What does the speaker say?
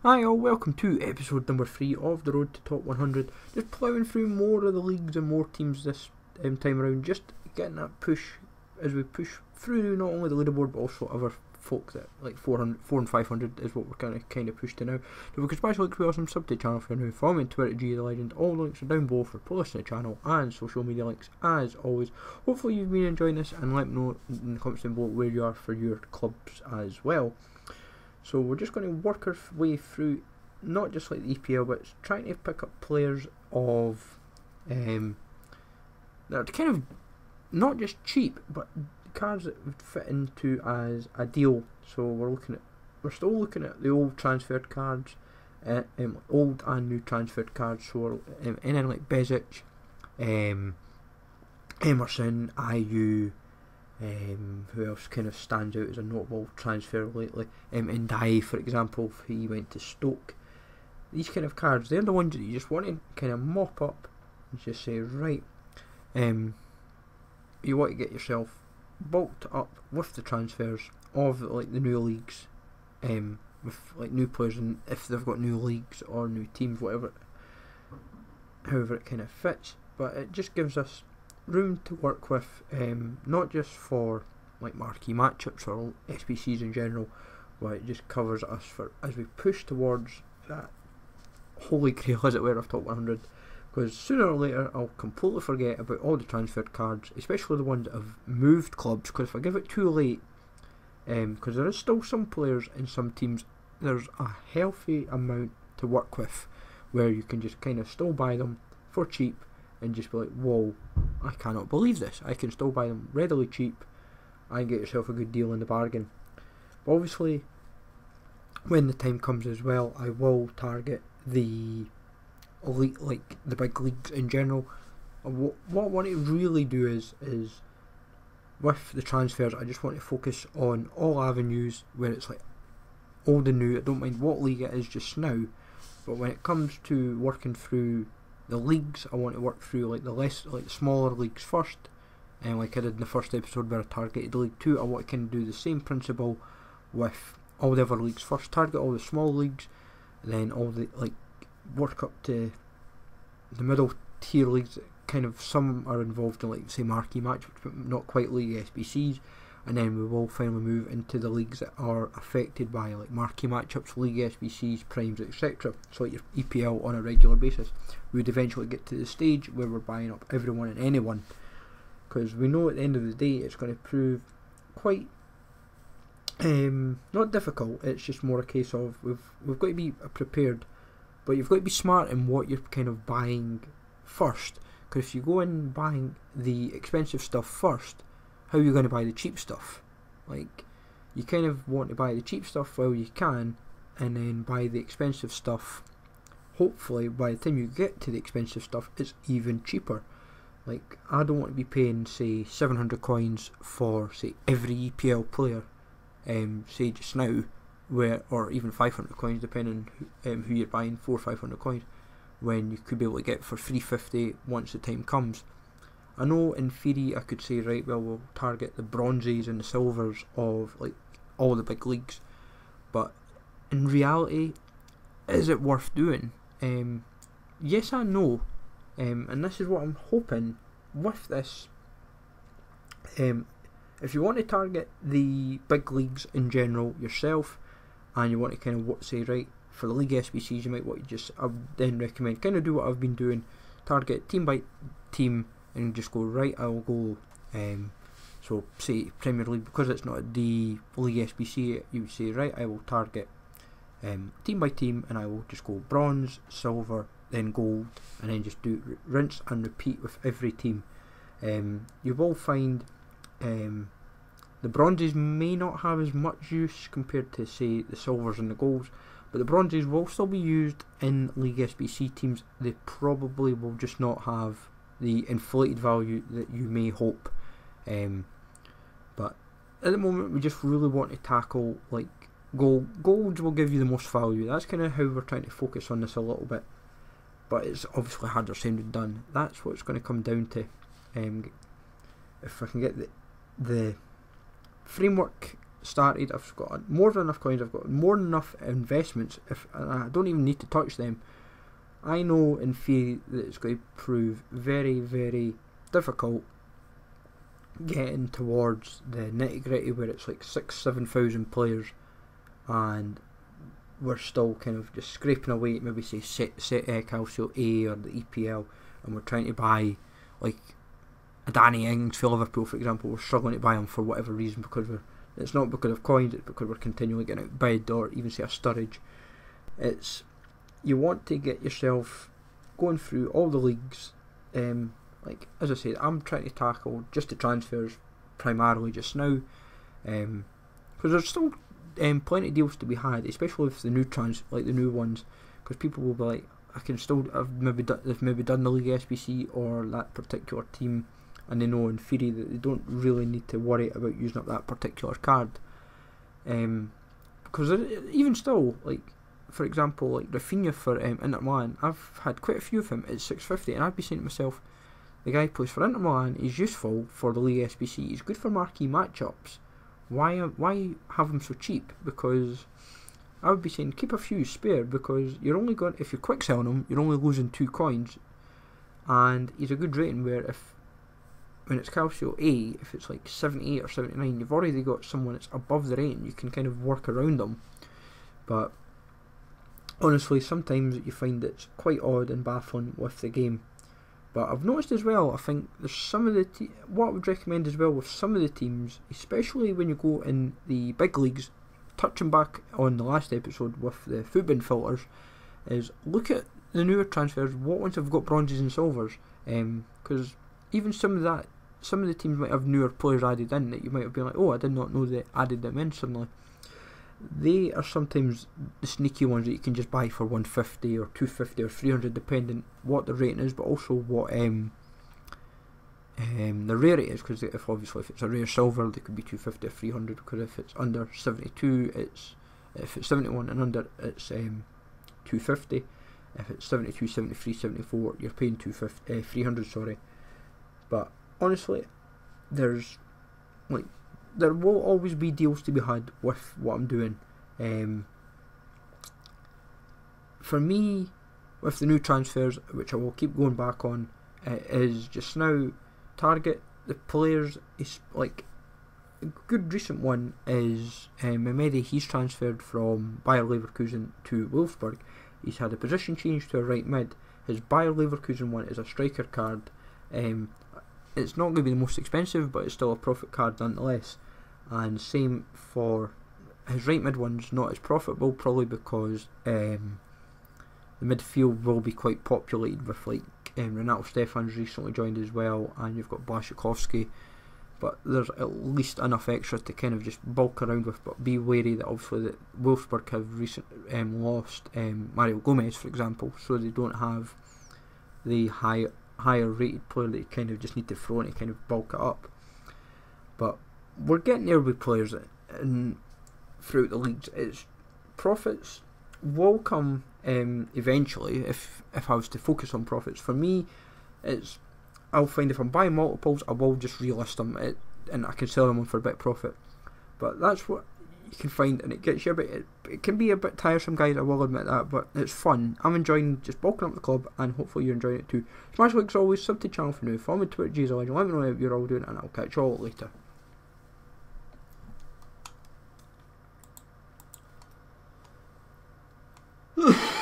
Hi all, welcome to episode number 3 of the Road to Top 100. Just ploughing through more of the leagues and more teams this time around, just getting that push as we push through not only the leaderboard but also other folk that like 4 and 500 is what we're kind of pushed to now. So if we could smash like to sub to the channel for now, follow me on Twitter, G the Legend. All the links are down below for playlists to the channel and social media links as always. Hopefully you've been enjoying this, and let me know in the comments down below where you are for your clubs as well. So we're just going to work our way through not just like the EPL, but trying to pick up players of that are kind of not just cheap, but cards that would fit into as a deal. So we're still looking at the old transferred cards, old and new transferred cards. So anything like Bezic, Emerson, IU. Who else kind of stands out as a notable transfer lately? Ndiaye, for example, if he went to Stoke. These kind of cards, they're the ones that you just want to kind of mop up and just say, right, you want to get yourself bulked up with the transfers of like the new leagues, with like new players, and if they've got new leagues or new teams, however it kind of fits. But it just gives us room to work with, not just for like marquee matchups or SBCs in general, but it just covers us for as we push towards that holy grail, as it were, of top 100. Because sooner or later I'll completely forget about all the transferred cards, especially the ones that have moved clubs. Because if I give it too late, because there is still some players in some teams, there's a healthy amount to work with where you can just kind of still buy them for cheap and just be like, whoa, I cannot believe this. I can still buy them readily cheap and get yourself a good deal in the bargain. But obviously, when the time comes as well, I will target the elite, like the big leagues in general. What I want to really do is with the transfers, I just want to focus on all avenues where it's like old and new. I don't mind what league it is just now, but when it comes to working through the leagues, I want to work through like the smaller leagues first, and like I did in the first episode where I targeted League 2, I want to kind of do the same principle with all the other leagues first. Target all the small leagues, then all the work up to the middle tier leagues that kind of some are involved in like say marquee matches, but not quite league SBCs, and then we will finally move into the leagues that are affected by like marquee matchups, league SBCs, primes, etc. So like your EPL on a regular basis. We would eventually get to the stage where we're buying up everyone and anyone, because we know at the end of the day it's going to prove quite not difficult. It's just more a case of we've got to be prepared, but you've got to be smart in what you're kind of buying first. Because if you go in buying the expensive stuff first, how are you going to buy the cheap stuff? Like, you kind of want to buy the cheap stuff while you can, and then buy the expensive stuff. Hopefully by the time you get to the expensive stuff, it's even cheaper. Like, I don't want to be paying say 700 coins for say every EPL player, say just now, or even 500 coins depending on who you're buying, 400 or 500 coins, when you could be able to get for 350 once the time comes. I know in theory I could say, right, well, we'll target the bronzes and the silvers of like all the big leagues, but in reality, is it worth doing? Yes and no, and this is what I'm hoping with this. If you want to target the big leagues in general yourself, and you want to kind of say, right, for the league SBCs, you might want to just, I would then recommend kind of do what I've been doing, target team by team, and just go, right, I will go, so say Premier League, because it's not the league SBC, you would say, right, I will target team by team, and I will just go bronze, silver, then gold, and then just do rinse and repeat with every team. You will find the bronzes may not have as much use compared to say the silvers and the golds, but the bronzes will still be used in league SBC teams. They probably will just not have the inflated value that you may hope, but at the moment we just really want to tackle like golds will give you the most value. That's kind of how we're trying to focus on this a little bit, but it's obviously harder said than done. That's what it's going to come down to. If I can get the framework started, I've got more than enough coins, I've got more than enough investments, and I don't even need to touch them. I know in theory that it's going to prove very, very difficult getting towards the nitty gritty where it's like 6,000-7,000 players and we're still kind of just scraping away at maybe say Calcio A or the EPL, and we're trying to buy like a Danny Ings for Liverpool, for example. We're struggling to buy him for whatever reason, because it's not because of coins, it's because we're continually getting outbid, or even say a Sturridge. It's, you want to get yourself going through all the leagues. Like as I said, I'm trying to tackle just the transfers primarily just now, because there's still plenty of deals to be had, especially with the new like the new ones, because people will be like, they've maybe done the League SBC or that particular team, and they know in theory that they don't really need to worry about using up that particular card. Because even still, like for example, like Rafinha for Inter Milan, I've had quite a few of him at 650, and I'd be saying to myself, the guy plays for Inter Milan, he's useful for the League SBC, he's good for marquee matchups. Why have him so cheap? Because I would be saying keep a few spare, because you're only going, if you're quick selling him, you're only losing 2 coins, and he's a good rating where when it's Calcio A, if it's like 78 or 79, you've already got someone that's above the rating, you can kind of work around them. But honestly, sometimes you find it's quite odd and baffling with the game. But I've noticed as well, I think there's some of the what I would recommend as well with some of the teams, especially when you go in the big leagues, touching back on the last episode with the footbin filters, is look at the newer transfers, what ones have got bronzes and silvers, because even some of the teams might have newer players added in that you might have been like, oh, I did not know they added them in suddenly. They are sometimes the sneaky ones that you can just buy for 150 or 250 or 300 depending what the rating is, but also what the rarity is, because if it's a rare silver, they could be 250 or 300, because if it's under 72, if it's 71 and under, it's 250. If it's 72, 73, 74, you're paying 300, sorry. But honestly, there will always be deals to be had with what I'm doing. For me, with the new transfers, which I will keep going back on, is just now target the players. Is like a good recent one is Mehmedi. He's transferred from Bayer Leverkusen to Wolfsburg. He's had a position change to a right mid. His Bayer Leverkusen one is a striker card. It's not going to be the most expensive, but it's still a profit card nonetheless. And same for his right mid one's not as profitable, probably because the midfield will be quite populated with like Renato Stefan's recently joined as well, and you've got Blaszczykowski, but there's at least enough extra to kind of just bulk around with. But be wary that obviously that Wolfsburg have recently lost Mario Gomez, for example, so they don't have the higher rated player that you kind of just need to throw in to kind of bulk it up. But we're getting there with players throughout the leagues. It's profits will come eventually if I was to focus on profits. For me, it's, I'll find if I'm buying multiples, I will just relist them and I can sell them on for a bit of profit. But that's what you can find, and it gets you a bit, it can be a bit tiresome, guys, I will admit that, but it's fun. I'm enjoying just bulking up the club, and hopefully you're enjoying it too. Smash like as always, sub to the channel for now, follow me on Twitter, let me know how you're all doing, and I'll catch you all later. Ugh.